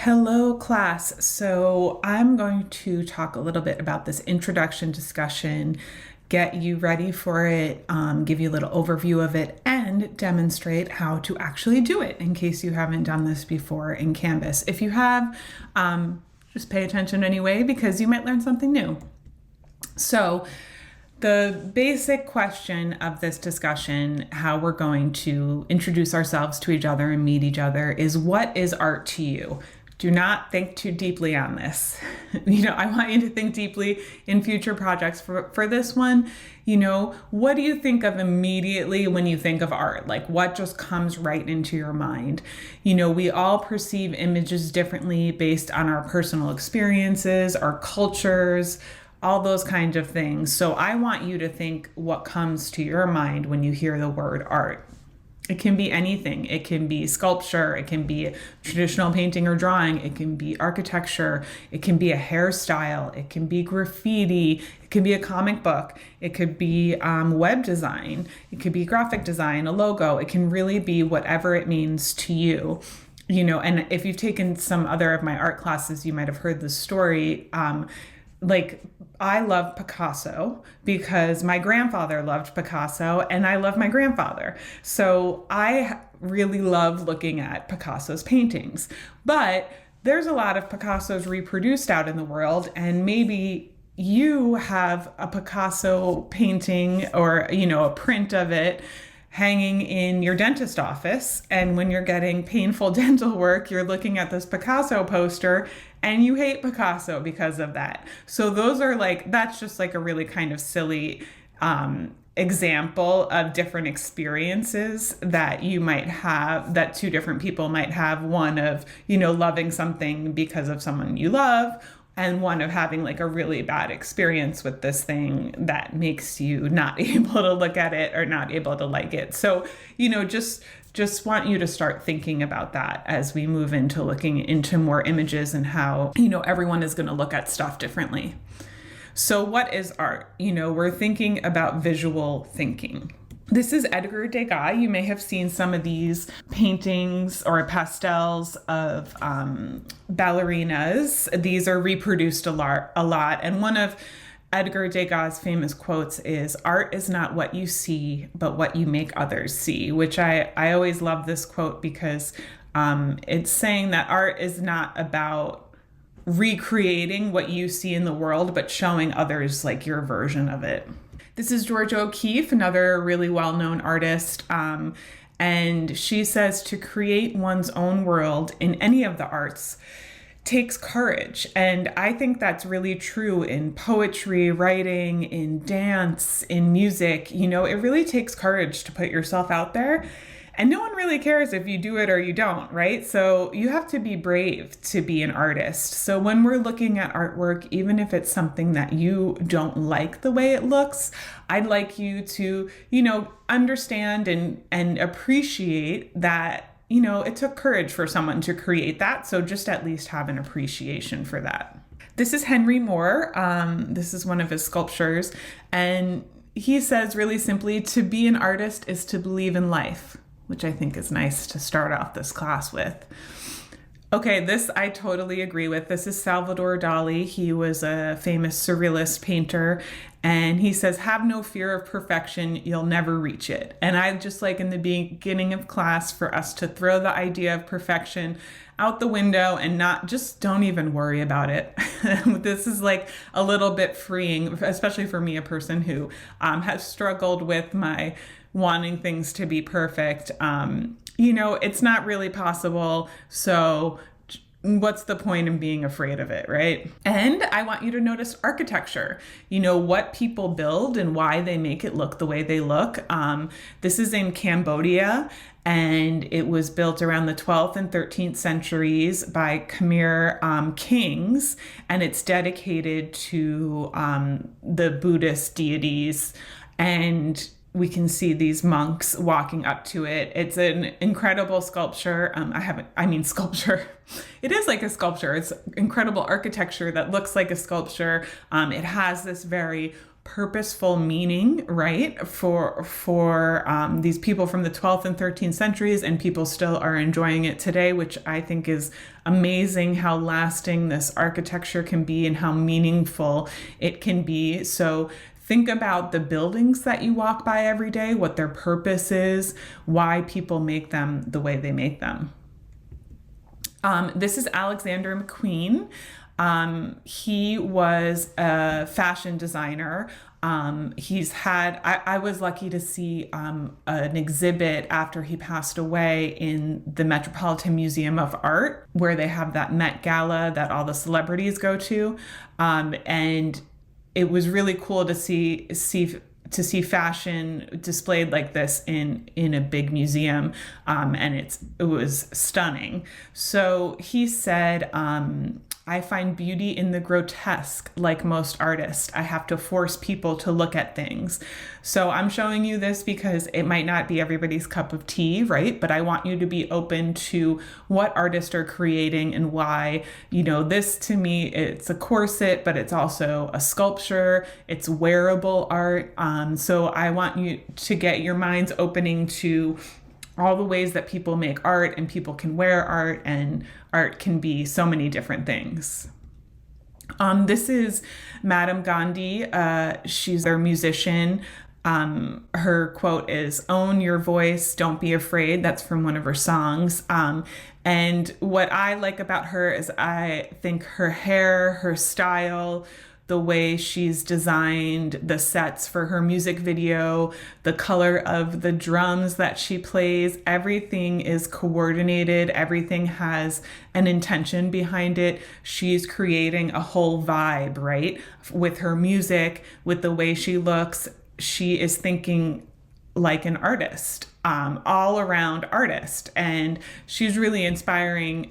Hello, class. So, I'm going to talk a little bit about this introduction discussion, get you ready for it, give you a little overview of it, and demonstrate how to actually do it in case you haven't done this before in Canvas. If you have, just pay attention anyway because you might learn something new. So, the basic question of this discussion, how we're going to introduce ourselves to each other and meet each other, is what is art to you? Do not think too deeply on this. I want you to think deeply in future projects. For this one, what do you think of immediately when you think of art? Like what just comes right into your mind? We all perceive images differently based on our personal experiences, our cultures, all those kinds of things. So I want you to think what comes to your mind when you hear the word art. It can be anything. It can be sculpture. It can be traditional painting or drawing. It can be architecture. It can be a hairstyle. It can be graffiti. It can be a comic book. It could be web design. It could be graphic design, a logo. It can really be whatever it means to you. And if you've taken some other of my art classes, you might have heard the story. I love Picasso because my grandfather loved Picasso and I love my grandfather. So I really love looking at Picasso's paintings. But there's a lot of Picassos reproduced out in the world, and maybe you have a Picasso painting or, a print of it hanging in your dentist office. And when you're getting painful dental work, you're looking at this Picasso poster and you hate Picasso because of that. So that's just like a really kind of silly example of different experiences that you might have, that two different people might have. One of, loving something because of someone you love, and one of having like a really bad experience with this thing that makes you not able to look at it or not able to like it. So, just want you to start thinking about that as we move into looking into more images and how, everyone is going to look at stuff differently. So what is art? We're thinking about visual thinking. This is Edgar Degas. You may have seen some of these paintings or pastels of ballerinas. These are reproduced a lot. And one of Edgar Degas' famous quotes is, "Art is not what you see, but what you make others see," which I always love this quote because it's saying that art is not about recreating what you see in the world, but showing others like your version of it. This is Georgia O'Keeffe, another really well-known artist. And she says to create one's own world in any of the arts takes courage. And I think that's really true in poetry, writing, in dance, in music. It really takes courage to put yourself out there. And no one really cares if you do it or you don't, right? So you have to be brave to be an artist. So when we're looking at artwork, even if it's something that you don't like the way it looks, I'd like you to, understand and appreciate that, it took courage for someone to create that. So just at least have an appreciation for that. This is Henry Moore. This is one of his sculptures. And he says really simply, to be an artist is to believe in life, which I think is nice to start off this class with. Okay, this I totally agree with. This is Salvador Dali. He was a famous surrealist painter, and he says, have no fear of perfection, you'll never reach it. And I just like in the beginning of class for us to throw the idea of perfection out the window and don't even worry about it. This is like a little bit freeing, especially for me, a person who has struggled with my wanting things to be perfect. It's not really possible. So what's the point in being afraid of it, right? And I want you to notice architecture, what people build and why they make it look the way they look. This is in Cambodia, and it was built around the 12th and 13th centuries by Khmer kings, and it's dedicated to the Buddhist deities. And we can see these monks walking up to it. It's an incredible sculpture. Sculpture. It is like a sculpture. It's incredible architecture that looks like a sculpture. It has this very purposeful meaning, right, for these people from the 12th and 13th centuries, and people still are enjoying it today, which I think is amazing how lasting this architecture can be and how meaningful it can be. So think about the buildings that you walk by every day, what their purpose is, why people make them the way they make them. This is Alexander McQueen. He was a fashion designer. I was lucky to see an exhibit after he passed away in the Metropolitan Museum of Art, where they have that Met Gala that all the celebrities go to. And it was really cool to see fashion displayed like this in a big museum, and it was stunning. So he said, I find beauty in the grotesque, like most artists. I have to force people to look at things. So I'm showing you this because it might not be everybody's cup of tea, right? But I want you to be open to what artists are creating and why. This to me, it's a corset, but it's also a sculpture. It's wearable art. So I want you to get your minds opening to all the ways that people make art, and people can wear art, and art can be so many different things. This is Madame Gandhi. She's a musician. Her quote is, "Own your voice, don't be afraid." That's from one of her songs. And what I like about her is I think her hair, her style, the way she's designed the sets for her music video, the color of the drums that she plays, everything is coordinated. Everything has an intention behind it. She's creating a whole vibe, right? With her music, with the way she looks, she is thinking like an artist, all around artist. And she's really inspiring.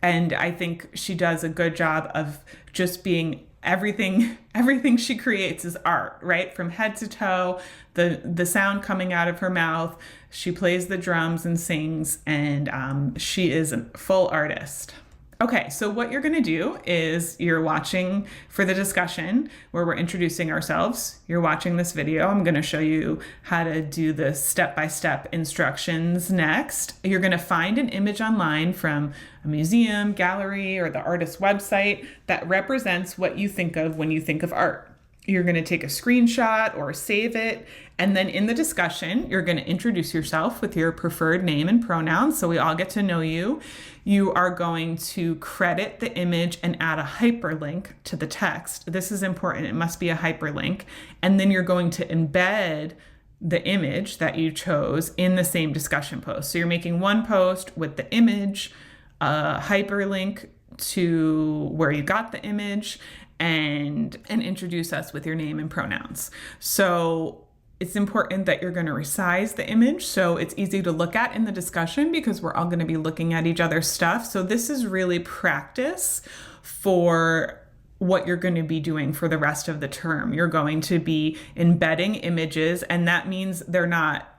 And I think she does a good job of just being everything she creates is art, right? From head to toe, the sound coming out of her mouth, she plays the drums and sings, and she is a full artist. Okay, so what you're going to do is you're watching for the discussion where we're introducing ourselves. You're watching this video. I'm going to show you how to do the step-by-step instructions next. You're going to find an image online from a museum, gallery, or the artist's website that represents what you think of when you think of art. You're going to take a screenshot or save it. And then in the discussion, you're going to introduce yourself with your preferred name and pronouns so we all get to know you. You are going to credit the image and add a hyperlink to the text. This is important. It must be a hyperlink. And then you're going to embed the image that you chose in the same discussion post. So you're making one post with the image, a hyperlink to where you got the image, and introduce us with your name and pronouns. So it's important that you're going to resize the image so it's easy to look at in the discussion, because we're all going to be looking at each other's stuff. So this is really practice for what you're going to be doing for the rest of the term. You're going to be embedding images, and that means they're not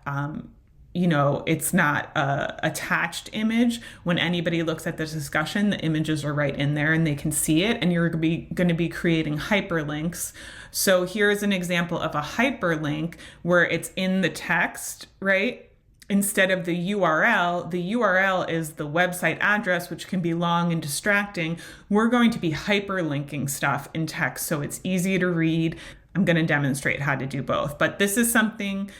it's not a attached image. When anybody looks at the discussion, the images are right in there and they can see it, and you're going to be creating hyperlinks. So here's an example of a hyperlink where it's in the text, right? Instead of the URL is the website address, which can be long and distracting. We're going to be hyperlinking stuff in text so it's easy to read. I'm going to demonstrate how to do both, but this is something.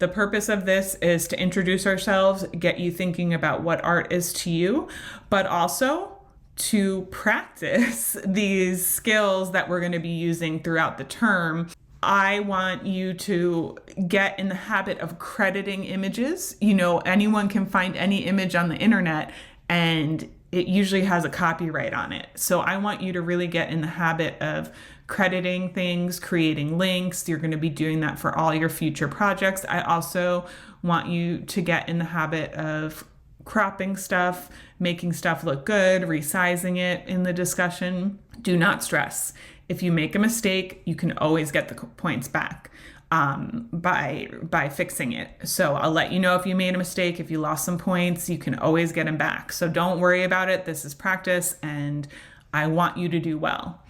The purpose of this is to introduce ourselves, get you thinking about what art is to you, but also to practice these skills that we're going to be using throughout the term. I want you to get in the habit of crediting images. Anyone can find any image on the internet, and it usually has a copyright on it. So I want you to really get in the habit of crediting things, creating links. You're going to be doing that for all your future projects. I also want you to get in the habit of cropping stuff, making stuff look good, resizing it in the discussion. Do not stress. If you make a mistake, you can always get the points back by fixing it. So I'll let you know if you made a mistake. If you lost some points, you can always get them back. So don't worry about it. This is practice, and I want you to do well.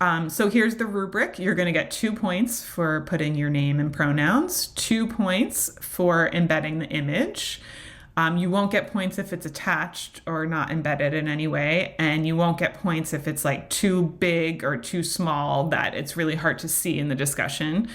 So here's the rubric. You're going to get 2 points for putting your name and pronouns, 2 points for embedding the image. You won't get points if it's attached or not embedded in any way, and you won't get points if it's like too big or too small that it's really hard to see in the discussion.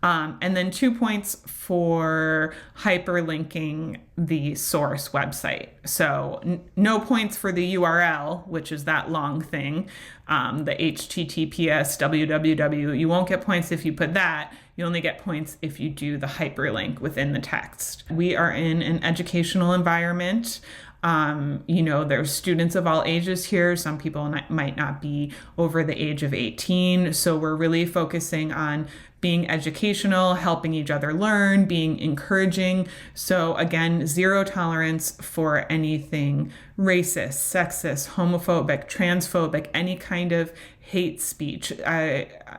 And then 2 points for hyperlinking the source website. So no points for the URL, which is that long thing, the HTTPS www. You won't get points if you put that. You only get points if you do the hyperlink within the text. We are in an educational environment. There's students of all ages here. Some people might not be over the age of 18. So we're really focusing on being educational, helping each other learn, being encouraging. So again, 0 tolerance for anything racist, sexist, homophobic, transphobic, any kind of hate speech.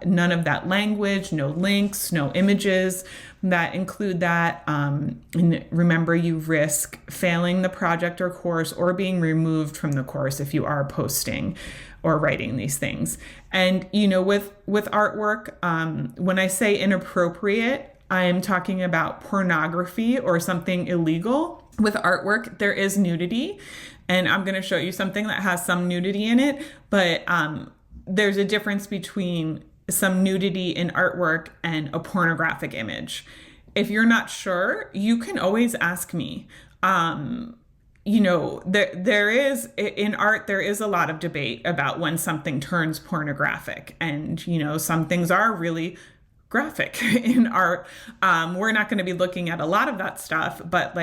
None of that language, no links, no images that include that. And remember, you risk failing the project or course or being removed from the course if you are posting or writing these things. And, with artwork, when I say inappropriate, I'm talking about pornography or something illegal. With artwork, there is nudity, and I'm going to show you something that has some nudity in it, but there's a difference between some nudity in artwork and a pornographic image. If you're not sure, you can always ask me. There is in art, there is a lot of debate about when something turns pornographic, and some things are really graphic in art. We're not going to be looking at a lot of that stuff, but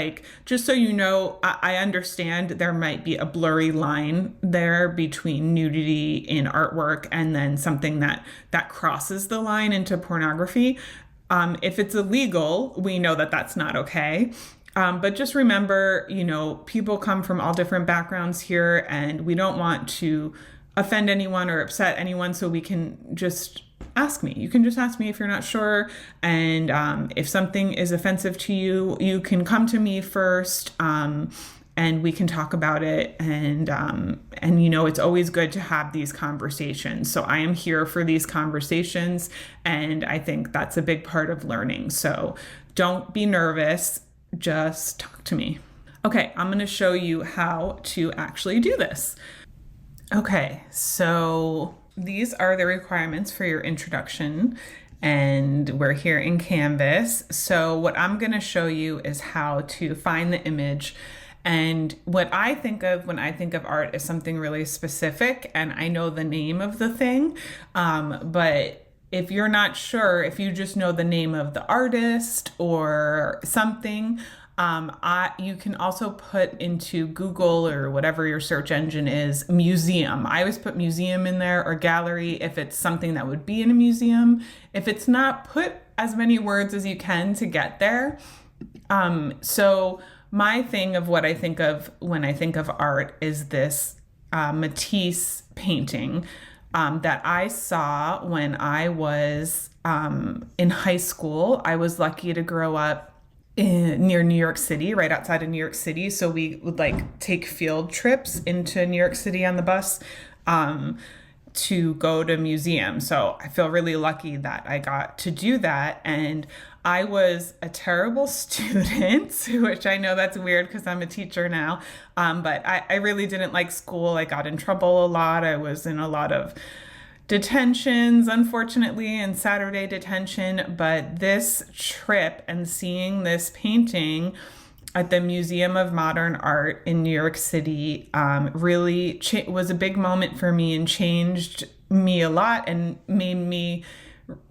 just so you know, I understand there might be a blurry line there between nudity in artwork and then something that crosses the line into pornography. If it's illegal, we know that that's not okay. But just remember, people come from all different backgrounds here, and we don't want to offend anyone or upset anyone. So we can just ask me. You can just ask me if you're not sure. And if something is offensive to you, you can come to me first, and we can talk about it. And it's always good to have these conversations. So I am here for these conversations, and I think that's a big part of learning. So don't be nervous. Just talk to me. Okay, I'm going to show you how to actually do this. Okay, so these are the requirements for your introduction, and we're here in Canvas. So what I'm going to show you is how to find the image. And what I think of when I think of art is something really specific, and I know the name of the thing, but if you're not sure, if you just know the name of the artist or something, you can also put into Google or whatever your search engine is, museum. I always put museum in there, or gallery if it's something that would be in a museum. If it's not, put as many words as you can to get there. So my thing of what I think of when I think of art is this Matisse painting that I saw when I was in high school. I was lucky to grow up near New York City, right outside of New York City. So we would take field trips into New York City on the bus to go to museums. So I feel really lucky that I got to do that. And I was a terrible student, which I know that's weird because I'm a teacher now. But I really didn't like school. I got in trouble a lot. I was in a lot of detentions, unfortunately, and Saturday detention. But this trip and seeing this painting at the Museum of Modern Art in New York City really was a big moment for me and changed me a lot and made me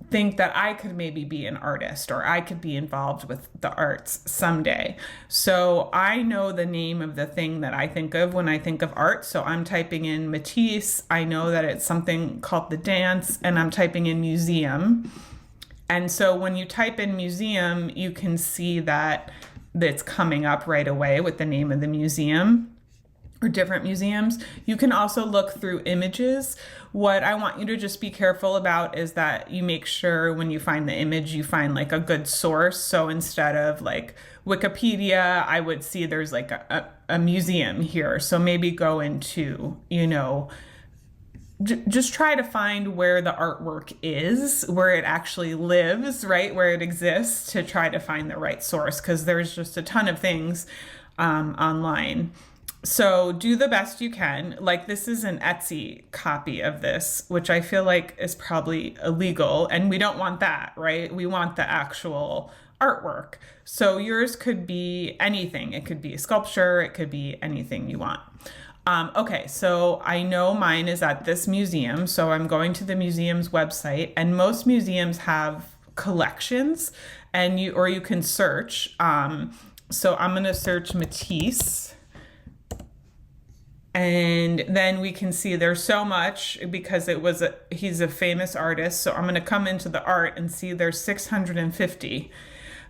think that I could maybe be an artist or I could be involved with the arts someday. So I know the name of the thing that I think of when I think of art. So I'm typing in Matisse. I know that it's something called The Dance, and I'm typing in museum. And so when you type in museum, you can see that it's coming up right away with the name of the museum or different museums. You can also look through images. What I want you to just be careful about is that you make sure when you find the image, you find a good source. So instead of Wikipedia, I would see there's a museum here. So maybe go into, just try to find where the artwork is, where it actually lives, right? Where it exists, to try to find the right source, because there's just a ton of things online. So do the best you can. Like, this is an Etsy copy of this, which I feel like is probably illegal, and we don't want that, right? We want the actual artwork. So yours could be anything. It could be a sculpture, it could be anything you want. Okay, so I know mine is at this museum, so I'm going to the museum's website, and most museums have collections, and you can search. So I'm gonna search Matisse, and then we can see there's so much, because he's a famous artist. So I'm gonna come into the art and see there's 650.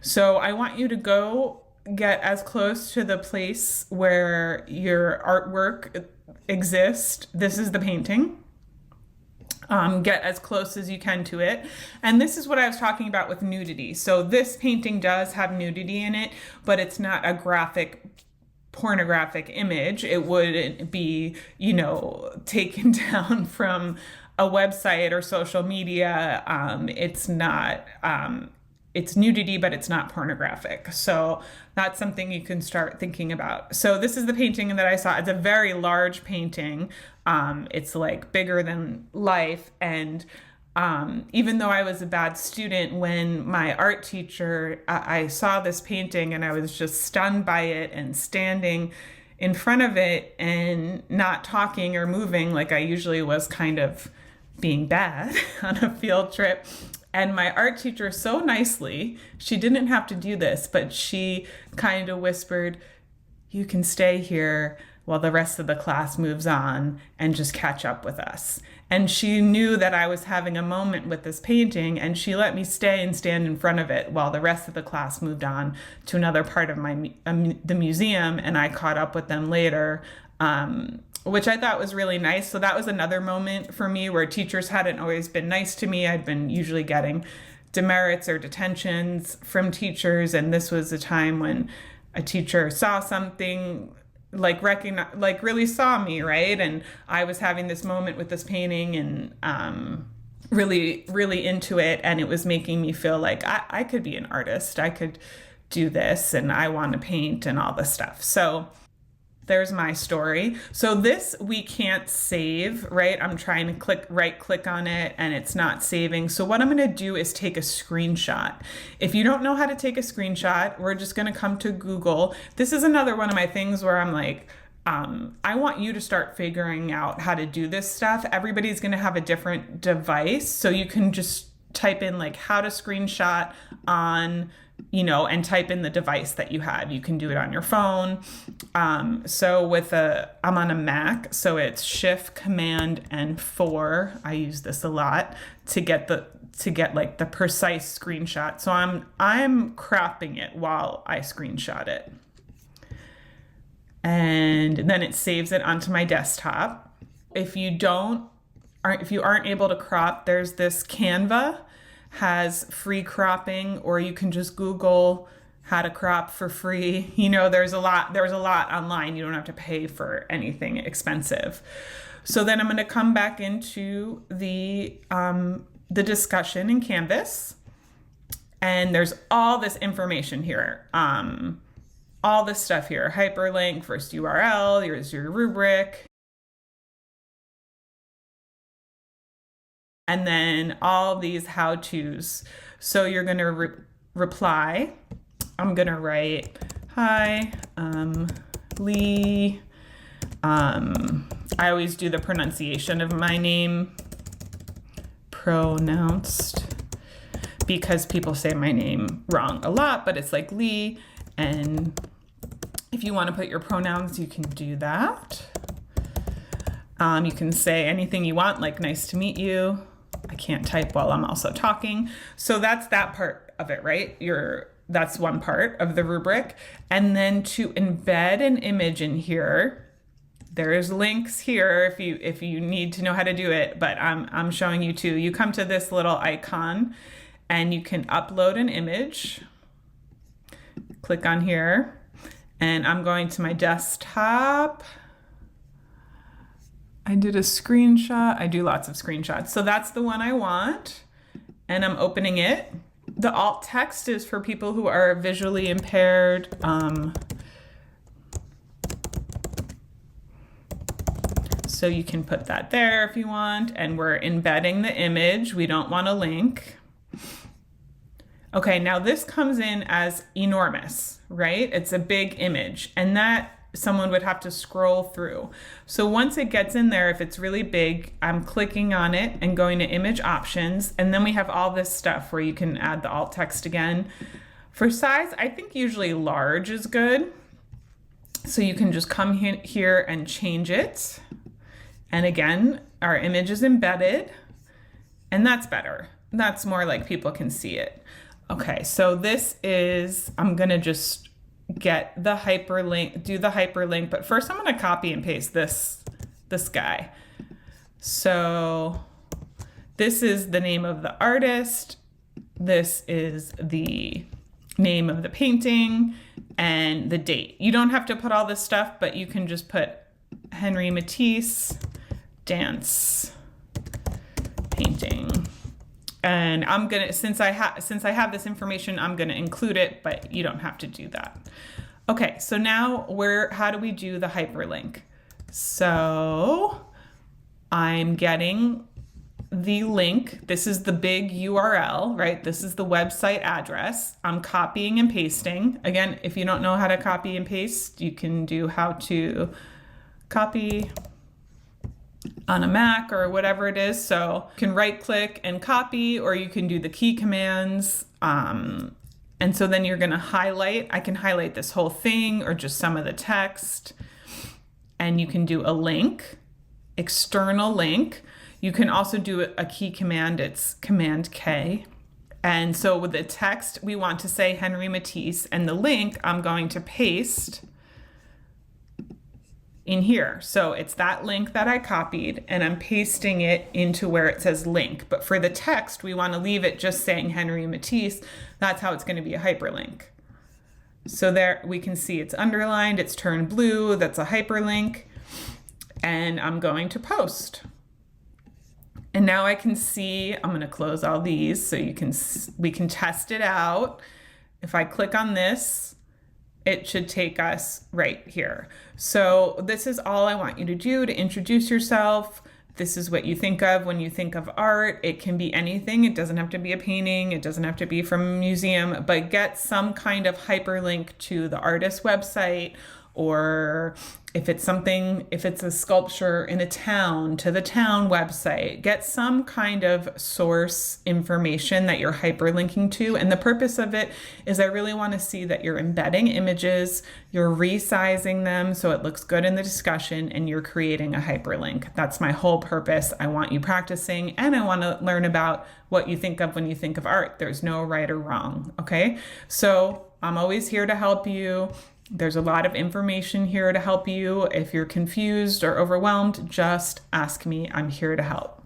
So I want you to go get as close to the place where your artwork exists. This is the painting. Get as close as you can to it. And this is what I was talking about with nudity. So this painting does have nudity in it, but it's not a graphic, pornographic image. It wouldn't be, taken down from a website or social media. It's not, it's nudity, but it's not pornographic. So that's something you can start thinking about. So this is the painting that I saw. It's a very large painting. It's like bigger than life. And even though I was a bad student, when my art teacher, I saw this painting and I was just stunned by it, and standing in front of it and not talking or moving like I usually was, kind of being bad on a field trip. And my art teacher, so nicely, she didn't have to do this, but she kind of whispered, "You can stay here while the rest of the class moves on and just catch up with us." And she knew that I was having a moment with this painting, and she let me stay and stand in front of it while the rest of the class moved on to another part of the museum, and I caught up with them later, which I thought was really nice. So that was another moment for me where teachers hadn't always been nice to me. I'd been usually getting demerits or detentions from teachers, and this was a time when a teacher saw something, really saw me, right? And I was having this moment with this painting, and really, really into it, and it was making me feel like I could be an artist. I could do this, and I want to paint and all this stuff. So there's my story. So this we can't save, right? I'm trying to right click on it and it's not saving. So what I'm gonna do is take a screenshot. If you don't know how to take a screenshot, we're just gonna come to Google. This is another one of my things where I'm like, I want you to start figuring out how to do this stuff. Everybody's gonna have a different device. So you can just type in like how to screenshot on, and type in the device that you have. You can do it on your phone. So I'm on a Mac, so it's Shift, Command, and 4. I use this a lot to get like the precise screenshot. So I'm cropping it while I screenshot it. And then it saves it onto my desktop. If you aren't able to crop, there's this Canva has free cropping, or you can just Google how to crop for free. There's a lot online. You don't have to pay for anything expensive. So then I'm going to come back into the discussion in Canvas, and there's all this information here. All this stuff here, hyperlink, first URL, here's your rubric. And then all these how-tos. So you're going to reply. I'm going to write, "Hi, Lee." I always do the pronunciation of my name, pronounced, because people say my name wrong a lot, but it's like Lee. And if you want to put your pronouns, you can do that. You can say anything you want, like "nice to meet you." I can't type while I'm also talking. So that's that part of it, right? That's one part of the rubric. And then to embed an image in here, there's links here if you need to know how to do it, but I'm showing you too. You come to this little icon and you can upload an image. Click on here, and I'm going to my desktop. I did a screenshot. I do lots of screenshots. So that's the one I want, and I'm opening it. The alt text is for people who are visually impaired. So you can put that there if you want, and we're embedding the image. We don't want a link. Okay, now this comes in as enormous, right? It's a big image, and that someone would have to scroll through. So once it gets in there, if it's really big, I'm clicking on it and going to image options, and then we have all this stuff where you can add the alt text again. For size, I think usually large is good. So you can just come here and change it. And again, our image is embedded, and that's better. That's more like people can see it. Okay, so this is, I'm gonna just get the hyperlink, do the hyperlink, but first I'm gonna copy and paste this guy. So this is the name of the artist. This is the name of the painting and the date. You don't have to put all this stuff, but you can just put Henri Matisse dance painting. And I'm gonna, since I have this information, I'm gonna include it, but you don't have to do that. Okay, so now how do we do the hyperlink? So I'm getting the link. This is the big URL, right? This is the website address. I'm copying and pasting. Again, if you don't know how to copy and paste, you can do how to copy on a Mac or whatever it is. So you can right click and copy, or you can do the key commands. And so then you're gonna highlight. I can highlight this whole thing or just some of the text. And you can do a link, external link. You can also do a key command, it's Command K. And so with the text, we want to say Henri Matisse, and the link I'm going to paste in here. So it's that link that I copied, and I'm pasting it into where it says link. But for the text, we want to leave it just saying Henri Matisse. That's how it's going to be a hyperlink. So there we can see it's underlined, it's turned blue, that's a hyperlink. And I'm going to post. And now I can see, I'm going to close all these so we can test it out. If I click on this, it should take us right here. So this is all I want you to do to introduce yourself. This is what you think of when you think of art. It can be anything. It doesn't have to be a painting. It doesn't have to be from a museum, but get some kind of hyperlink to the artist's website, or if it's a sculpture in a town, to the town website. Get some kind of source information that you're hyperlinking to. And the purpose of it is I really want to see that you're embedding images, you're resizing them so it looks good in the discussion, and you're creating a hyperlink. That's my whole purpose. I want you practicing, and I want to learn about what you think of when you think of art. There's no right or wrong, okay? So I'm always here to help you. There's a lot of information here to help you. If you're confused or overwhelmed, just ask me. I'm here to help.